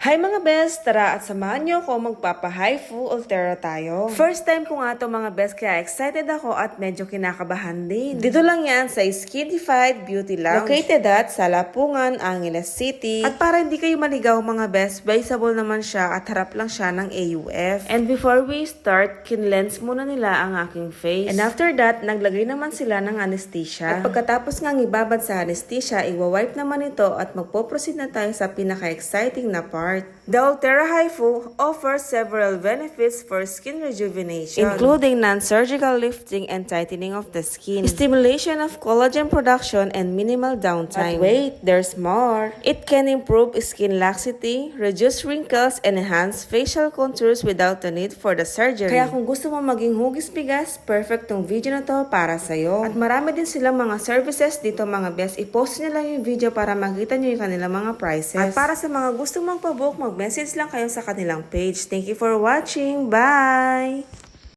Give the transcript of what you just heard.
Hi mga best! Tara at samahan niyo ako magpapa-HIFU Ultera tayo. First time ko nga to mga best kaya excited ako at medyo kinakabahan din. Dito lang yan sa Skinified Beauty Lounge. Located at sa Lapungan, Angeles City. At para hindi kayo maligaw mga best, baseable naman siya at harap lang siya ng AUF. And before we start, kinlens muna nila ang aking face. And after that, naglagay naman sila ng anesthesia. At pagkatapos nga ibabad sa anesthesia, iwa-wipe naman ito at magpo-proceed na tayo sa pinaka-exciting na part. The Ultera HIFU offers several benefits for skin rejuvenation, including non-surgical lifting and tightening of the skin, stimulation of collagen production, and minimal downtime. But wait, there's more. It can improve skin laxity, reduce wrinkles, and enhance facial contours without the need for the surgery. Kaya kung gusto mo maging hugis-bigas, perfect tong video na to para sa'yo. At marami din silang mga services dito mga best. I-post nyo lang yung video para makita nyo yung kanilang mga prices. At para sa mga gusto magpa-book, mag-message lang kayo sa kanilang page. Thank you for watching. Bye!